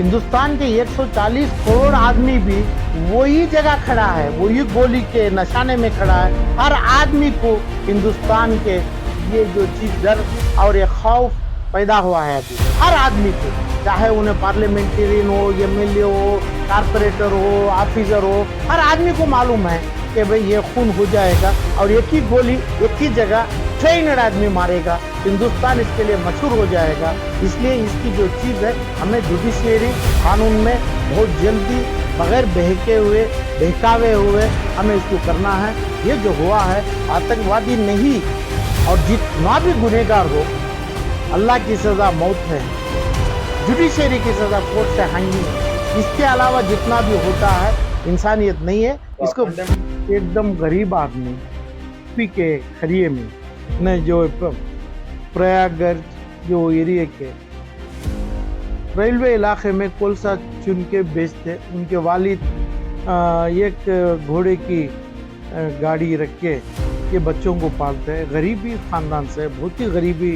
हिंदुस्तान के 140 करोड़ आदमी भी वही जगह खड़ा है, वही गोली के निशाने में खड़ा है। हर आदमी को हिंदुस्तान के ये जो चीज डर और ये खौफ पैदा हुआ है अभी हर आदमी को, चाहे उन्हें पार्लियामेंटेरियन हो, एमएलए हो, कारपोरेटर हो, ऑफिसर हो, हर आदमी को मालूम है कि भाई ये खून हो जाएगा और एक ही गोली एक ही जगह ट्रेनर आदमी मारेगा, हिंदुस्तान इसके लिए मशहूर हो जाएगा। इसलिए इसकी जो चीज़ है हमें जुडिशियरी कानून में बहुत जल्दी बगैर बहकावे हुए हमें इसको करना है। ये जो हुआ है आतंकवादी नहीं, और जितना भी गुनहगार हो अल्लाह की सज़ा मौत है, जुडिशियरी की सज़ा कोर्ट से हांगी है। इसके अलावा जितना भी होता है इंसानियत नहीं है। इसको एकदम गरीब आदमी पी के खरिए में न, जो प्रयागराज जो एरिया के रेलवे इलाके में कोलसा चुन के बेचते, उनके वालिद एक घोड़े की गाड़ी रख के ये बच्चों को पालते हैं। गरीबी ख़ानदान से बहुत ही गरीबी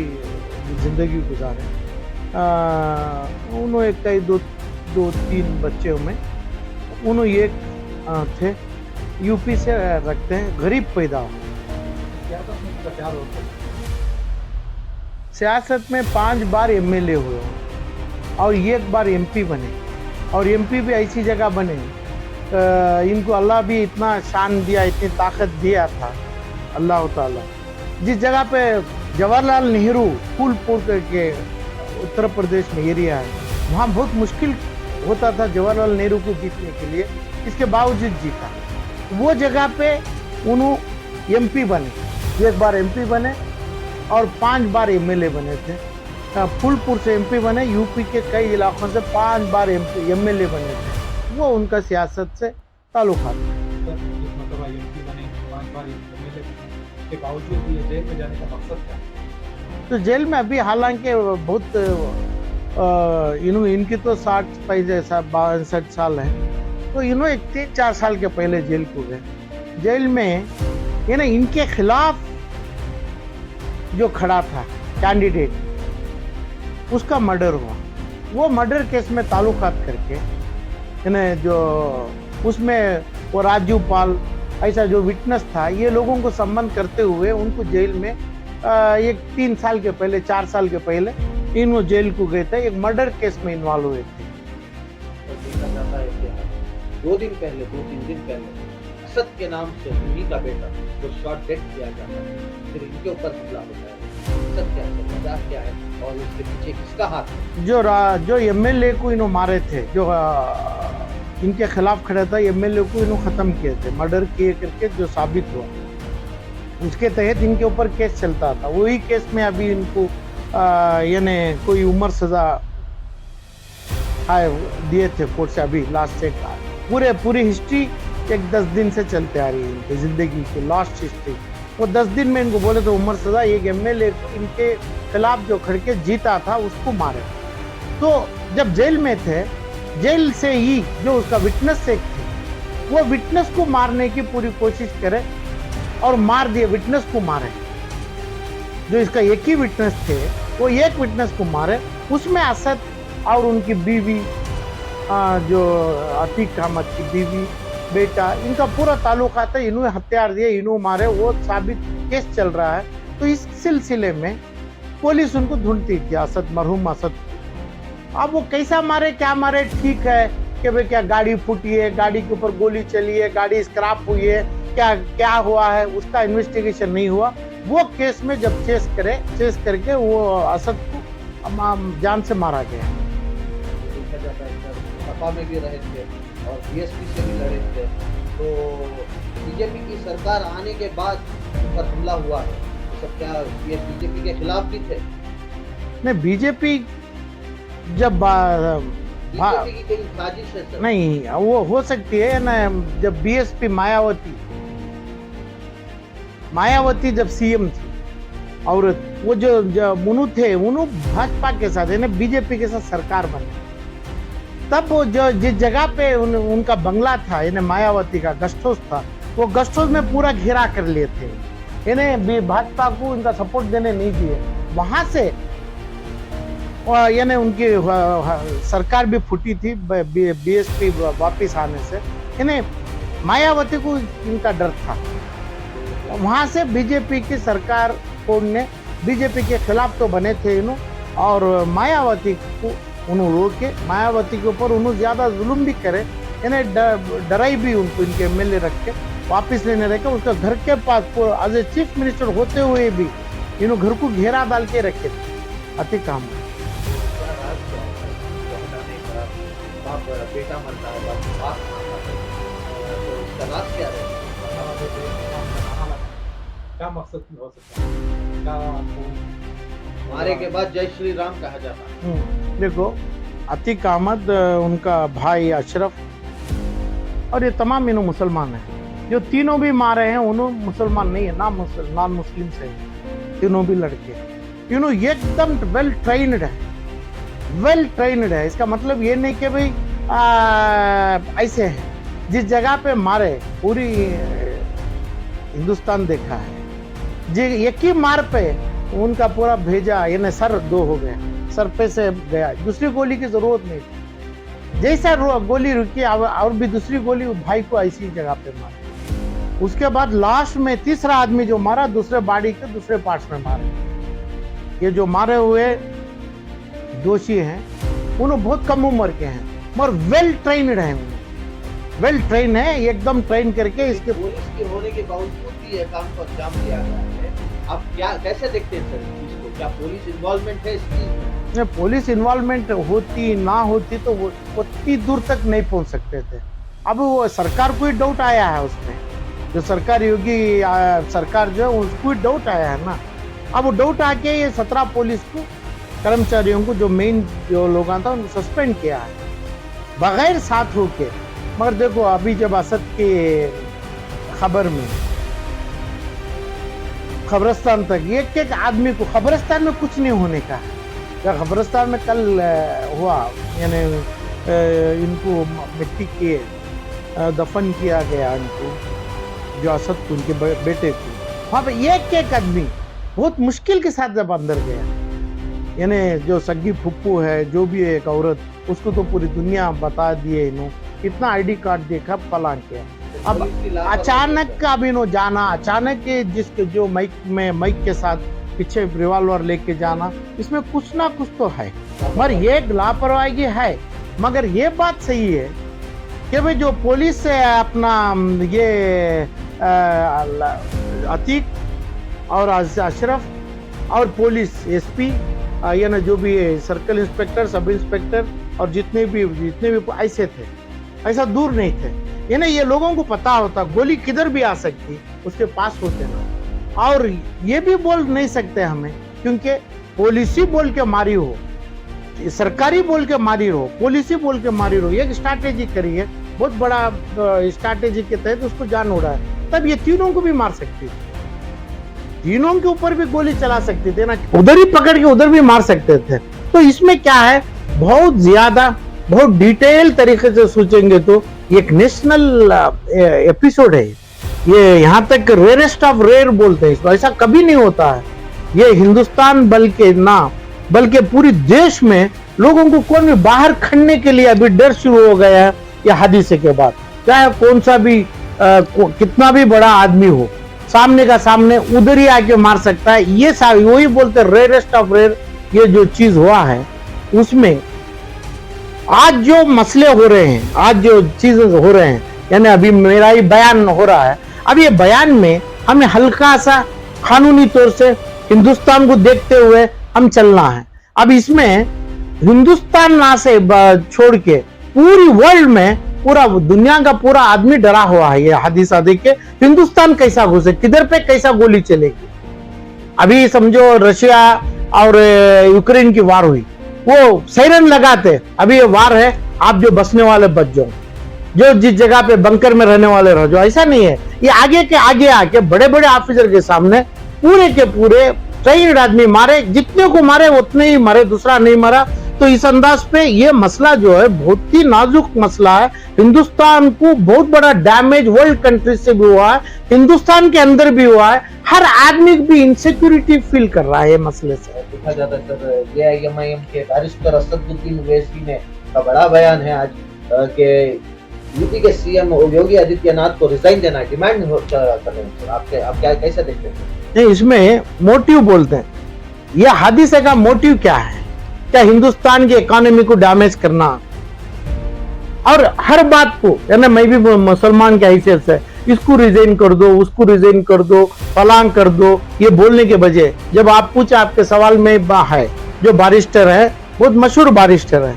ज़िंदगी गुजारे। उन्होंने कई दो तीन बच्चों में उन्होंने एक थे यूपी से रखते हैं, गरीब पैदा हो। सियासत में 5 बार एमएलए हुए और एक बार एमपी बने, और एमपी भी ऐसी जगह बने इनको अल्लाह भी इतना शान दिया, इतनी ताकत दिया था अल्लाह ताला। जिस जगह पे जवाहरलाल नेहरू फूलपुर के उत्तर प्रदेश में एरिया है, वहाँ बहुत मुश्किल होता था जवाहरलाल नेहरू को जीतने के लिए, इसके बावजूद जीता। वो जगह पे उन्होंने एमपी बने, एक बार एमपी बने और 5 बार एमएलए बने थे। फूलपुर से एमपी बने, यूपी के कई इलाकों से 5 बार एमएलए बने थे। वो उनका सियासत से ताल्लुकात है। के बावजूद ये जेल में जाने का मकसद क्या है? तो जेल में अभी हालांकि बहुत इनकी तो 60 साल है, तो इन्होंने 3-4 साल के पहले जेल को गए। जेल में ये ना इनके खिलाफ जो खड़ा था कैंडिडेट, उसका मर्डर हुआ। वो मर्डर केस में ताल्लुकात करके इन्हें जो उसमें वो राजू पाल ऐसा जो विटनेस था, ये लोगों को संबंध करते हुए उनको जेल में एक 3 साल के पहले 4 साल के पहले इन्हों जेल को गए थे, एक मर्डर केस में इन्वॉल्व हुए थे। तो देखा जाता है कि 2-3 दिन पहले असद के नाम से उन्हीं का बेटा जो शॉट डेड किया जाता है, फिर इनके ऊपर हमला होता है। असद क्या है, मजाक क्या है और इसके पीछे किसका हाथ है? जो एमएलए को इन्हों मारे थे, जो इनके खिलाफ खड़ा था, एमएलए को इन्हों खत्म किए थे, मर्डर किए करके जो साबित हुआ, उसके तहत इनके ऊपर केस चलता था। वही केस में अभी इनको यानी कोई उम्र सजा दिए थे कोर्ट से। अभी लास्ट एक पूरी हिस्ट्री एक 10 दिन से चलते आ रही है इनकी जिंदगी की लास्ट हिस्ट्री। वो 10 दिन में इनको बोले तो उम्र सजा, एक एमएलए इनके खिलाफ जो खड़के जीता था उसको मारे। तो जब जेल में थे, जेल से ही जो उसका विटनेस एक थे, वो विटनेस को मारने की पूरी कोशिश करे और मार दिए, विटनेस को मारे। जो इसका एक ही विटनेस थे वो एक विटनेस को मारे। उसमें असद और उनकी बीवी जो अतीक अहमद की बीवी बेटा, इनका पूरा ताल्लुका था। इन्होंने हथियार दिए, इन्होंने मारे, वो साबित केस चल रहा है। तो इस सिलसिले में पुलिस उनको ढूंढती थी, असद, मरहूम असद। अब वो कैसा मारे क्या मारे, ठीक है कि भाई क्या गाड़ी फूटी है, गाड़ी के ऊपर गोली चली है, गाड़ी स्क्रैप हुई है, क्या हुआ है, उसका इन्वेस्टिगेशन नहीं हुआ। वो केस में जब चेस करके वो असद को जान से मारा गया। देखा जाता है सपा में भी रहे थे और बीएसपी से भी लड़े थे, तो बीजेपी की सरकार आने के बाद पर हमला हुआ है। तो सब क्या ये बीजेपी के खिलाफ भी थे? नहीं, बीजेपी जब बीजेपी की कोई साजिश है सर? नहीं, वो हो सकती है ना। जब बीएसपी मायावती जब सीएम थी और वो जो मुनु थे, मुनु भाजपा के साथ यानी बीजेपी के साथ सरकार बनी, तब वो जो जिस जगह पे उनका बंगला था यानी मायावती का गेस्ट हाउस था, वो गेस्ट हाउस में पूरा घेरा कर लिए थे। इन्हें भाजपा को इनका सपोर्ट देने नहीं दिए। वहां से यानी उनकी सरकार भी फूटी थी बीएसपी वापिस आने से, यानी मायावती को इनका डर था। वहां से बीजेपी की सरकार ने बीजेपी के खिलाफ तो बने थे इन्हों, और मायावती को उन्होंने रोके, मायावती के ऊपर उन्होंने ज्यादा जुल्म भी करे, यानी डराई भी उनको, इनके एमएलए रख के वापिस लेने रखे। उसका घर के पास एज ए चीफ मिनिस्टर होते हुए भी इन्होंने घर को घेरा डाल के रखे थे। अति काम बेटा मरता है, बाप तो इसका राज क्या है? क्या मकसद हो सकता है? क्या आपको मारे के बाद जय श्री राम कहा जाता है? देखो, अतीक अहमद, उनका भाई अशरफ, और ये तमाम इन्हों मुसलमान हैं। जो तीनों भी मारे हैं उन्होंने मुसलमान नहीं है, नॉन मुस्लिम से हैं तीनों भी लड़के। इन्हों एकदम वेल ट्रेन्ड है। इसका मतलब ये नहीं कि भाई ऐसे है, जिस जगह पे मारे पूरी हिंदुस्तान देखा है। जी एक ही मार पे उनका पूरा भेजा, यानी सर दो हो गया, सर पे से गया, दूसरी गोली की जरूरत नहीं थी। जैसा गोली रुकी और भी दूसरी गोली भाई को ऐसी जगह पे मारा। उसके बाद लास्ट में तीसरा आदमी जो मारा, दूसरे बॉडी के दूसरे पार्ट्स में मारे। ये जो मारे हुए दोषी हैं उन्होंने बहुत कम उम्र के हैं, मगर वेल ट्रेन्ड है, वेल ट्रेन है, एकदम ट्रेन करके इसके। पुलिस के होने के बावजूद भी ये काम को अंजाम दिया गया है। आप क्या कैसे देखते हैं सर इसको? क्या पुलिस इन्वॉल्वमेंट है इसकी? पुलिस इन्वॉल्वमेंट होती ना होती तो वो उतनी दूर तक नहीं पहुंच सकते थे। अब वो सरकार को ही डाउट आया है उसमें, जो सरकार योगी सरकार जो है उसको ही डाउट आया है ना। अब वो डाउट आके ये 17 पुलिस को कर्मचारियों को, जो मेन जो लोग था, उनको सस्पेंड किया है बगैर साथ होके। मगर देखो, अभी जब असद के खबर में खबरस्तान तक एक आदमी को, खबरस्तान में कुछ नहीं होने का है। जब खबरस्तान में कल हुआ, यानी इनको मिट्टी के दफन किया गया, इनको जो असद को, उनके बेटे को, वहाँ पे एक आदमी बहुत मुश्किल के साथ जब अंदर गया, यानी जो सग्गी फुप्पू है, जो भी है एक औरत, उसको तो पूरी दुनिया बता दिए इन्हों, इतना आईडी कार्ड देखा, फलां किया। अब अचानक अब इन्हों जाना, अचानक जिसके जो माइक के साथ पीछे रिवॉल्वर लेके जाना, इसमें कुछ ना कुछ तो है, मगर ये लापरवाही है। मगर ये बात सही है कि भाई जो पुलिस से अपना ये अतीक और अशरफ और पुलिस एसपी, यानी जो भी सर्कल इंस्पेक्टर, सब इंस्पेक्टर और जितने भी ऐसे थे, ऐसा दूर नहीं थे। यानी ये लोगों को पता होता गोली किधर भी आ सकती, उसके पास होते ना। और ये भी बोल नहीं सकते हमें, क्योंकि पुलिस ही बोल के मारी हो, सरकारी बोल के मारी हो, पुलिस ही बोल के मारी हो, एक स्ट्रैटेजी करी है, बहुत बड़ा स्ट्रैटेजी के तहत उसको जान उड़ा है। तब ये तीनों को भी मार सकती थी, तीनों के ऊपर भी गोली चला सकते थे ना, उधर ही पकड़ के उधर भी मार सकते थे। तो इसमें क्या है, बहुत ज्यादा, बहुत डिटेल तरीके से सोचेंगे तो एक नेशनल एपिसोड है ये। यहाँ तक रेयरेस्ट ऑफ रेयर बोलते हैं इसको, ऐसा कभी नहीं होता है। ये हिंदुस्तान बल्कि पूरी देश में लोगों को कौन भी बाहर खड़ने के लिए अभी डर शुरू हो गया है ये हादसे के बाद। चाहे कौन सा भी कितना भी बड़ा आदमी हो, सामने का सामने उधर ही आके मार सकता है। ये वही बोलते रेयरेस्ट ऑफ रेयर। ये जो चीज हुआ है उसमें आज जो मसले हो रहे हैं, आज जो चीजें हो रहे हैं, यानी अभी मेरा ही बयान हो रहा है, अब ये बयान में हमें हल्का सा कानूनी तौर से हिंदुस्तान को देखते हुए हम चलना है। अब इसमें हिंदुस्तान ना से छोड़ के पूरी वर्ल्ड में, पूरा दुनिया का पूरा आदमी डरा हुआ है ये हादसा देख के। हिंदुस्तान कैसा घुसे, किधर पे कैसा गोली चलेगी। अभी समझो रशिया और यूक्रेन की वार हुई, वो सायरन लगाते, अभी ये वार है, आप जो बसने वाले बच जाओ, जो जिस जगह पे बंकर में रहने वाले रह जाओ। ऐसा नहीं है, ये आगे के आगे आके बड़े बड़े ऑफिसर के सामने पूरे के पूरे ट्रेन्ड आदमी मारे, जितने को मारे उतने ही मारे, दूसरा नहीं मारा। तो इस अंदाज पे ये मसला जो है बहुत ही नाजुक मसला है। हिंदुस्तान को बहुत बड़ा डैमेज वर्ल्ड कंट्री से भी हुआ है, हिंदुस्तान के अंदर भी हुआ है। हर आदमी भी इनसिक्योरिटी फील कर रहा है ये मसले से। देखा जाता है सर, AIMIM के बैरिस्टर असदुद्दीन ओवैसी ने का बड़ा बयान है आज कि यूपी के सीएम योगी आदित्यनाथ को रिजाइन देना डिमांड कर रहे हैं। आप क्या कैसे देखते हैं? नहीं, इसमें मोटिव बोलते हैं, यह हादिसे का मोटिव क्या है? क्या हिंदुस्तान की इकोनॉमी को डैमेज करना? और हर बात को, यानी मैं भी मुसलमान की हैसियत से इसको रिजाइन कर दो, उसको रिजाइन कर दो, फलांग कर दो, ये बोलने के बजाय जब आप पूछे, आपके सवाल में है जो बैरिस्टर है, बहुत मशहूर बैरिस्टर है,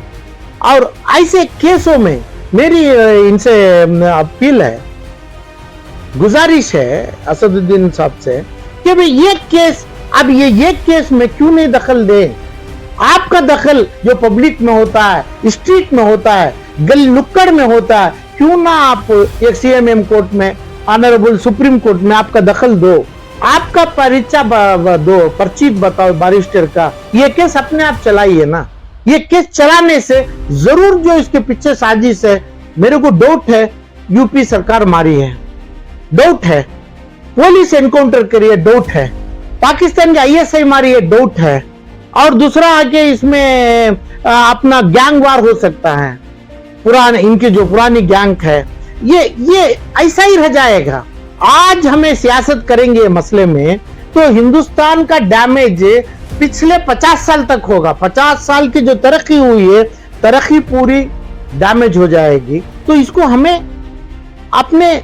और ऐसे केसों में मेरी इनसे अपील है, गुजारिश है असदुद्दीन साहब से कि भाई ये केस, अब ये केस में क्यों नहीं दखल दे? आपका दखल जो पब्लिक में होता है, स्ट्रीट में होता है, गली नुक्कड़ में होता है, क्यों ना आप एक CMM कोर्ट में, ऑनरेबल सुप्रीम कोर्ट में आपका दखल दो, आपका परिचय दो, परिचित बताओ बैरिस्टर का। ये केस अपने आप चलाइए ना। ये केस चलाने से जरूर जो इसके पीछे साजिश है, मेरे को डाउट है यूपी सरकार मारी है, डाउट है पुलिस एनकाउंटर करी है, डाउट है पाकिस्तान की ISI मारी है, डाउट है, और दूसरा आगे इसमें अपना गैंग वार हो सकता है, पुराने इनकी जो पुरानी गैंग है, ये ऐसा ही रह जाएगा। आज हमें सियासत करेंगे मसले में तो हिंदुस्तान का डैमेज पिछले 50 साल तक होगा। 50 साल की जो तरक्की हुई है, तरक्की पूरी डैमेज हो जाएगी। तो इसको हमें अपने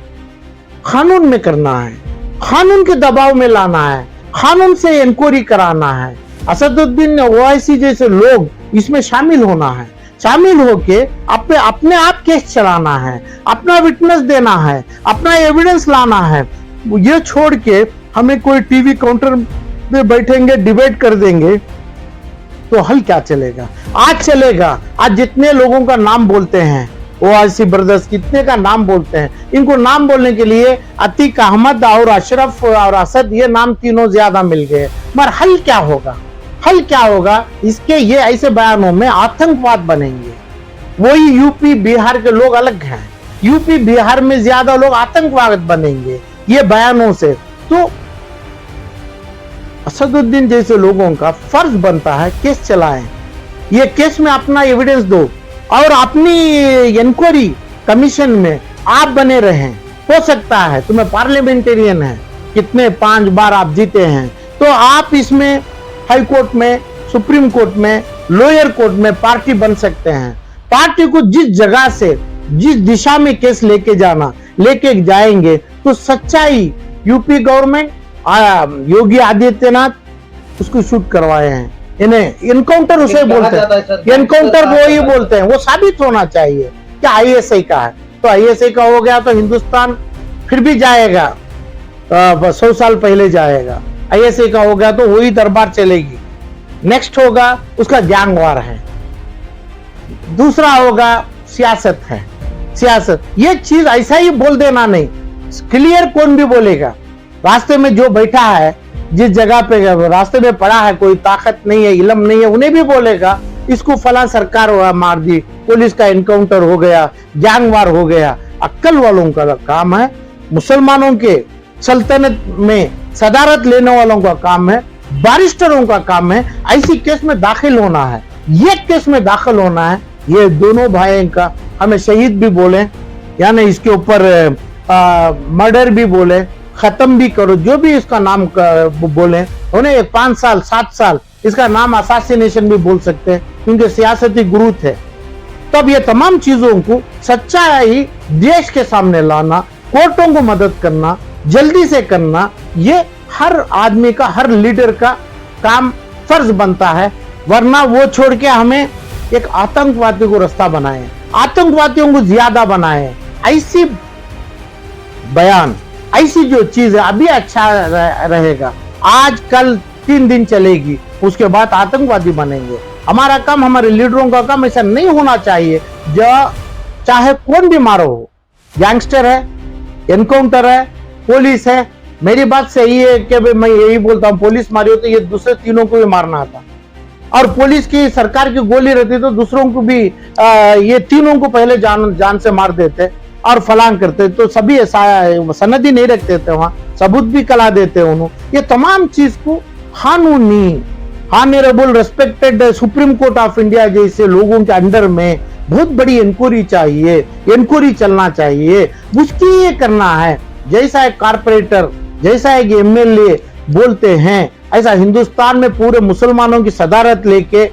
कानून में करना है, कानून के दबाव में लाना है, कानून से इंक्वायरी कराना है। असदुद्दीन ओवैसी जैसे लोग इसमें शामिल होना है, शामिल होके अपने आप केस चलाना है, अपना विटनेस देना है, अपना एविडेंस लाना है। ये छोड़ के हमें कोई टीवी काउंटर में बैठेंगे डिबेट कर देंगे तो हल क्या चलेगा? आज चलेगा। आज जितने लोगों का नाम बोलते हैं, ओवैसी ब्रदर्स कितने का नाम बोलते हैं, इनको नाम बोलने के लिए अतीक अहमद और अशरफ और असद, ये नाम तीनों ज्यादा मिल गए। मगर हल क्या होगा? हल क्या होगा? इसके ये ऐसे बयानों में आतंकवाद बनेंगे। वही यूपी बिहार के लोग अलग हैं, यूपी बिहार में ज्यादा लोग आतंकवाद बनेंगे ये बयानों से। तो असदुद्दीन जैसे लोगों का फर्ज बनता है केस चलाएं, ये केस में अपना एविडेंस दो और अपनी इंक्वायरी कमीशन में आप बने रहें। हो सकता है तुम्हें पार्लियामेंटेरियन है, कितने 5 बार आप जीते हैं, तो आप इसमें हाई कोर्ट में, सुप्रीम कोर्ट में, लोअर कोर्ट में पार्टी बन सकते हैं। पार्टी को जिस जगह से, जिस दिशा में केस लेके जाएंगे तो सच्चाई यूपी गवर्नमेंट, योगी आदित्यनाथ उसको शूट करवाए हैं, इन्हें इनकाउंटर उसे बोलते हैं, इनकाउंटर वो ही बोलते हैं, वो साबित होना चाहिए कि ISI का है। तो ISI का हो गया तो हिंदुस्तान फिर भी जाएगा 100 साल पहले जाएगा। ISI का हो गया तो वही दरबार चलेगी। नेक्स्ट होगा उसका गैंग वार है, दूसरा होगा सियासत है, सियासत। ये चीज ऐसा ही बोल देना नहीं, क्लियर कौन भी बोलेगा। रास्ते में जो बैठा है, जिस जगह पे रास्ते में पड़ा है, कोई ताकत नहीं है, इल्म नहीं है, उन्हें भी बोलेगा इसको फला सरकार मार दी, पुलिस का एनकाउंटर हो गया, गैंग वार हो गया। अक्ल वालों का काम है, मुसलमानों के सल्तनत में सदारत लेने वालों का काम है, बैरिस्टरों का काम है ऐसी केस में दाखिल होना है। ये केस में दाखिल होना है। ये दोनों भाई का हमें शहीद भी बोले, यानी इसके ऊपर मर्डर भी बोले, खत्म भी करो, जो भी इसका नाम बोले, उन्हें 5 साल 7 साल इसका नाम असासिनेशन भी बोल सकते हैं, क्योंकि सियासती गुरूत है। तब ये तमाम चीजों को सच्चाई देश के सामने लाना, कोर्टों को मदद करना, जल्दी से करना, ये हर आदमी का, हर लीडर का काम फर्ज बनता है। वरना वो छोड़ के हमें एक आतंकवादी को रास्ता बनाए, आतंकवादियों को ज्यादा बनाए, ऐसी बयान, ऐसी जो चीज है अभी अच्छा रहेगा। आज कल 3 दिन चलेगी, उसके बाद आतंकवादी बनेंगे। हमारा काम, हमारे लीडरों का काम ऐसा नहीं होना चाहिए। जो चाहे कौन भी मारो हो, गैंगस्टर है, एनकाउंटर है, पुलिस है। मेरी बात सही है कि मैं यही बोलता हूं, पुलिस मारी हो तो ये दूसरे तीनों को भी मारना था। और पुलिस की सरकार की गोली रहती तो दूसरों को भी ये तीनों को पहले जान से मार देते और फलांग करते, तो सभी सनद ही नहीं रखते थे, वहां सबूत भी कला देते उन्होंने। ये तमाम चीज को कानूनी honourable respected supreme court of India जैसे लोगों के अंडर में बहुत बड़ी इंक्वायरी चाहिए, इंक्वायरी चलना चाहिए, उसकी ये करना है। जैसा एक कारपोरेटर, जैसा एक एमएलए बोलते हैं, ऐसा हिंदुस्तान में पूरे मुसलमानों की सदारत लेके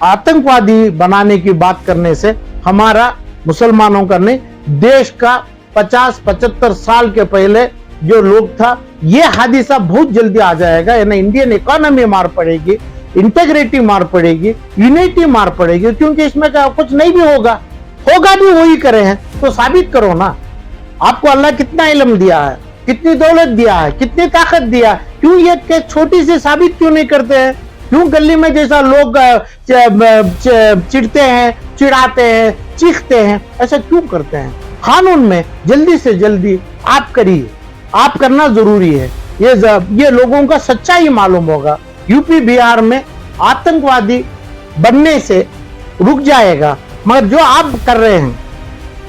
आतंकवादी बनाने की बात करने से हमारा मुसलमानों का नहीं, देश का 50-75 साल के पहले जो लोग था, ये हादिसा बहुत जल्दी आ जाएगा। यानी इंडियन इकोनॉमी मार पड़ेगी, इंटेग्रिटी मार पड़ेगी, यूनिटी मार पड़ेगी, क्योंकि इसमें कुछ नहीं भी होगा भी वही करे हैं। तो साबित करो ना, आपको अल्लाह कितना इल्म दिया है, कितनी दौलत दिया है, कितनी ताकत दिया, क्यों ये छोटी सी साबित क्यों नहीं करते हैं? क्यों गली में जैसा लोग चिढ़ते हैं, चिढ़ाते हैं, चीखते हैं, ऐसा क्यों करते हैं? कानून में जल्दी से जल्दी आप करिए, आप करना जरूरी है। ये लोगों का सच्चाई मालूम होगा। यूपी बिहार में आतंकवादी बनने से रुक जाएगा, मगर जो आप कर रहे हैं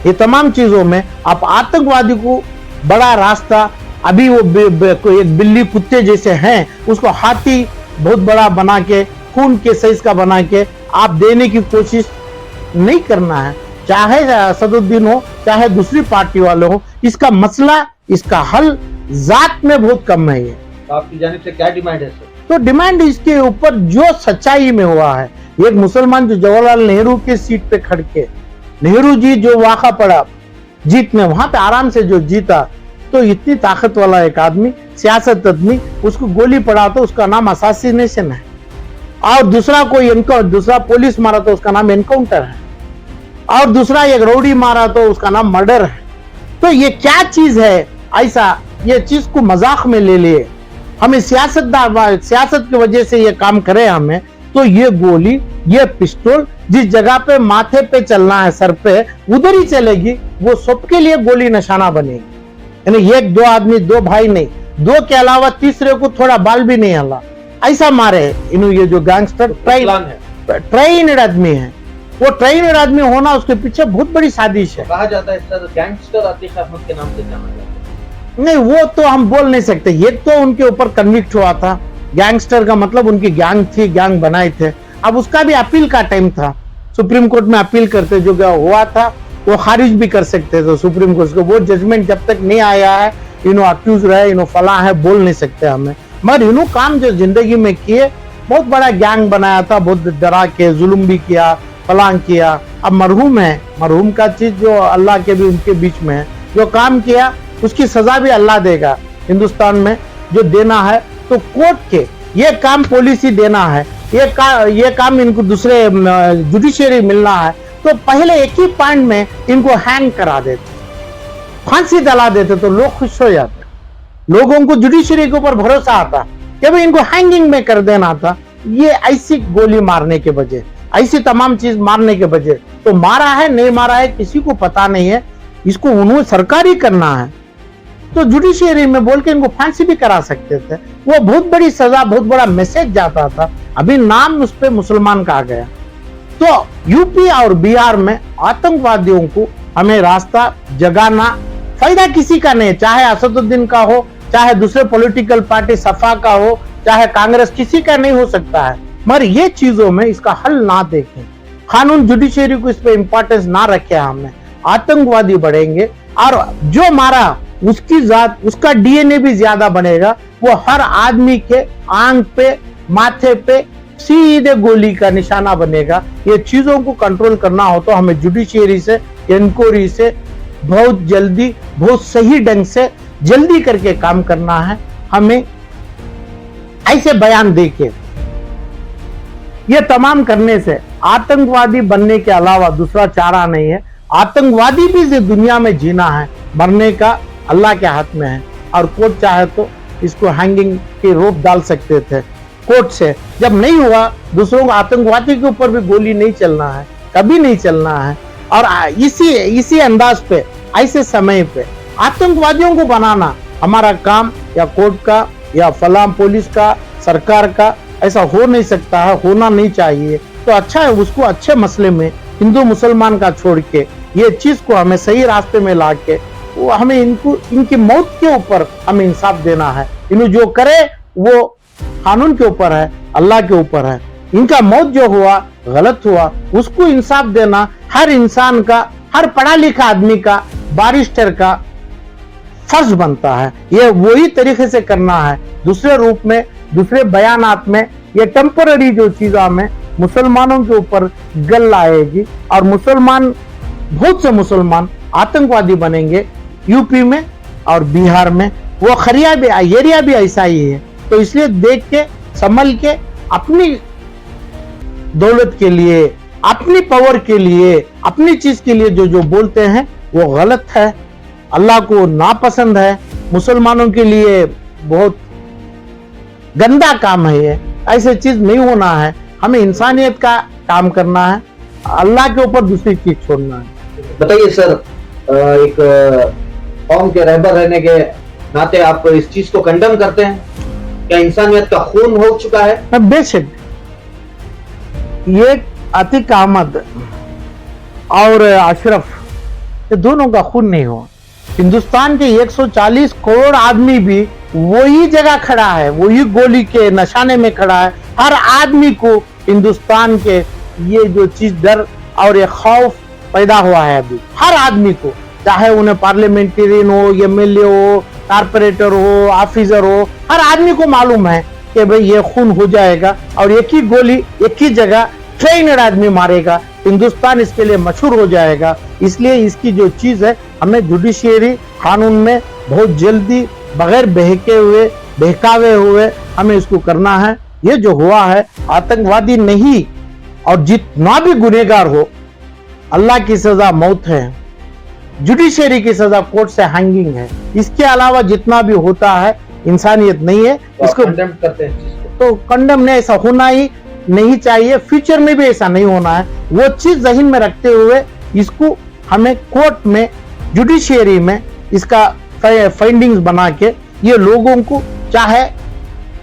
ये तमाम चीजों में आप आतंकवादी को बड़ा रास्ता, अभी वो एक बिल्ली कुत्ते जैसे हैं, उसको हाथी बहुत बड़ा बना के, खून के साइज का बना के आप देने की कोशिश नहीं करना है। चाहे असदुद्दीन हो, चाहे दूसरी पार्टी वाले हो, इसका मसला, इसका हल जात में बहुत कम है। ये तो आपकी जानिब से क्या डिमांड है सर? तो डिमांड इसके ऊपर जो सच्चाई में हुआ है, एक मुसलमान जो जवाहरलाल नेहरू के सीट पे खड़ के, नेहरू जी जो वाक़ा पड़ा जीत में, वहां पे आराम से जो जीता, तो इतनी ताकत वाला एक आदमी, सियासत आदमी, उसको गोली पड़ा तो उसका नाम असासिनेशन है, और दूसरा कोई दूसरा पुलिस मारा तो उसका नाम एनकाउंटर है, और दूसरा एक रौडी मारा तो उसका नाम मर्डर है। तो ये क्या चीज है? ऐसा ये चीज को मजाक में ले लिए, हमें सियासत की वजह से ये काम करे हमें, तो ये गोली, ये पिस्टल जिस जगह पे माथे पे चलना है, सर पे, उधर ही चलेगी, वो सबके लिए गोली निशाना बनेगी। यानी एक दो आदमी, दो भाई नहीं, दो के अलावा तीसरे को थोड़ा बाल भी नहीं हला, ऐसा मारे इन्हों। ये जो गैंगस्टर ट्रेनिड आदमी है, वो ट्रेनिड आदमी होना उसके पीछे बहुत बड़ी साजिश है। कहा जाता है सर गैंगस्टर आतिक अहमद के नाम से जाना जाता है। नहीं, वो तो हम बोल नहीं सकते। ये तो उनके ऊपर कन्विक्ट हुआ था, गैंगस्टर का मतलब उनकी गैंग थी, गैंग बनाए थे। अब उसका भी अपील का टाइम था, सुप्रीम कोर्ट में अपील करते, जो हुआ था वो खारिज भी कर सकते थे सुप्रीम कोर्ट को। वो जजमेंट जब तक नहीं आया है, इन्हों अक्यूज रहे, इन्हों फला है, बोल नहीं सकते हमें। मगर इन्हों काम जो जिंदगी में किए, बहुत बड़ा गैंग बनाया था, बहुत डरा के जुल्म भी किया, फलांग किया। अब मरहूम है, मरहूम का चीज जो अल्लाह के भी उनके बीच में है, जो काम किया उसकी सजा भी अल्लाह देगा। हिंदुस्तान में जो देना है तो कोर्ट के, ये काम पॉलिसी देना है, ये काम इनको दूसरे जुडिशियरी मिलना है, तो पहले एक ही पॉइंट में इनको हैंग करा देते, फांसी दिला देते, तो लोग खुश हो जाते। लोगों को जुडिशियरी के ऊपर भरोसा आता कि भाई इनको हैंगिंग में कर देना था। ये ऐसी गोली मारने के बजाय, ऐसी तमाम चीज मारने के बजाय, तो मारा है नहीं मारा है किसी को पता नहीं है, इसको उन्होंने सरकारी करना है, तो जुडिशियरी में बोल के इनको फांसी भी करा सकते थे। वो बहुत बड़ी सजा, बहुत बड़ा मैसेज जाता था। अभी नाम उस पर मुसलमान का आ गया। तो यूपी और बिहार में आतंकवादियों को हमें रास्ता जगाना, फायदा किसी का नहीं, चाहे असदुद्दीन का हो, चाहे दूसरे पॉलिटिकल पार्टी सफा का हो, चाहे कांग्रेस, किसी का नहीं हो सकता है। मगर ये चीजों में इसका हल ना देखें, कानून जुडिशियरी को इस पे इंपॉर्टेंस ना रखे, हमें आतंकवादी बढ़ेंगे, और जो मारा उसकी जात, उसका डीएनए भी ज्यादा बनेगा। वो हर आदमी के आंख पे, माथे पे सीधे गोली का निशाना बनेगा। ये चीजों को कंट्रोल करना हो तो हमें जुडिशियरी से, इंक्वायरी से बहुत जल्दी, बहुत सही ढंग से जल्दी करके काम करना है। हमें ऐसे बयान देके ये तमाम करने से आतंकवादी बनने के अलावा दूसरा चारा नहीं है। आतंकवादी भी दुनिया में जीना है, मरने का अल्लाह के हाथ में है। और कोर्ट चाहे तो इसको हैंगिंग की रोक डाल सकते थे कोर्ट से। जब नहीं हुआ, दूसरों को, आतंकवादी के ऊपर भी गोली नहीं चलना है, कभी नहीं चलना है। और इसी अंदाज पे, ऐसे समय पे आतंकवादियों को बनाना हमारा काम, या कोर्ट का, या फलाम पुलिस का, सरकार का, ऐसा हो नहीं सकता है, होना नहीं चाहिए। तो अच्छा है उसको अच्छे मसले में हिंदू मुसलमान का छोड़ के ये चीज को हमें सही रास्ते में ला के वो हमें इनकी मौत के ऊपर हमें इंसाफ देना है। इन्हें जो करे वो कानून के ऊपर है, अल्लाह के ऊपर है। इनका मौत जो हुआ गलत हुआ, उसको इंसाफ देना हर इंसान का, हर पढ़ा लिखा आदमी का, बारिस्टर का फर्ज बनता है। ये वही तरीके से करना है। दूसरे रूप में, दूसरे बयानात में ये टेम्पररी जो चीजों में मुसलमानों के ऊपर गल आएगी और मुसलमान, बहुत से मुसलमान आतंकवादी बनेंगे यूपी में और बिहार में। वो खरिया भी, एरिया भी ऐसा ही है। तो इसलिए देख के संभल के अपनी दौलत के लिए, अपनी पावर के लिए, अपनी चीज के लिए जो जो बोलते हैं वो गलत है, अल्लाह को नापसंद है, मुसलमानों के लिए बहुत गंदा काम है। ये ऐसे चीज नहीं होना है। हमें इंसानियत का काम करना है, अल्लाह के ऊपर दूसरी चीज छोड़ना है। बताइए सर, एक कौम के रहबर रहने के नाते आप इस चीज को कंडम करते हैं? क्या इंसानियत का खून हो चुका है? बेशक ये अतीक अहमद और अशरफ, ये दोनों का खून नहीं हुआ। हिंदुस्तान के 140 करोड़ आदमी भी वही जगह खड़ा है, वही गोली के निशाने में खड़ा है। हर आदमी को हिंदुस्तान के ये जो चीज डर और ये खौफ पैदा हुआ है अभी हर आदमी को, चाहे उन्हें पार्लियामेंटेरियन हो, एमएलए हो, कारपोरेटर हो, ऑफिसर हो, हर आदमी को मालूम है कि भाई ये खून हो जाएगा और एक ही गोली एक ही जगह ट्रेनड आदमी मारेगा, हिंदुस्तान इसके लिए मशहूर हो जाएगा। इसलिए इसकी जो चीज है हमें जुडिशियरी कानून में बहुत जल्दी बगैर बहकावे हुए हमें इसको करना है। ये जो हुआ है आतंकवादी नहीं, और जितना भी गुनहगार हो अल्लाह की सजा मौत है, जुडिशियरी की सजा कोर्ट से हैंगिंग है। इसके अलावा जितना भी होता है इंसानियत नहीं है। तो इसको कंडेम करते हैं, तो कंडेम नहीं, ऐसा होना ही नहीं चाहिए, फ्यूचर में भी ऐसा नहीं होना है। वो चीज जहन में रखते हुए इसको हमें कोर्ट में, जुडिशियरी में इसका फाइंडिंग्स बना के ये लोगों को, चाहे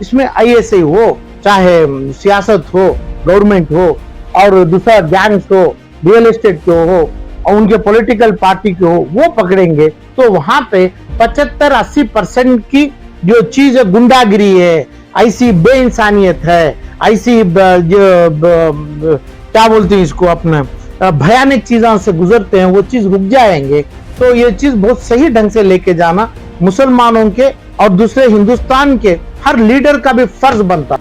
इसमें आईएसआई हो, चाहे सियासत हो, गवर्नमेंट हो और दूसरा गैंग्स हो, रियल एस्टेट के हो और उनके पॉलिटिकल पार्टी के हो, वो पकड़ेंगे तो वहां पे 75-80% की जो चीज है गुंडागिरी है, ऐसी बेइंसानियत है, ऐसी क्या बोलते हैं इसको, अपने भयानक चीजों से गुजरते हैं, वो चीज रुक जाएंगे। तो ये चीज बहुत सही ढंग से लेके जाना मुसलमानों के और दूसरे हिंदुस्तान के हर लीडर का भी फर्ज बनता।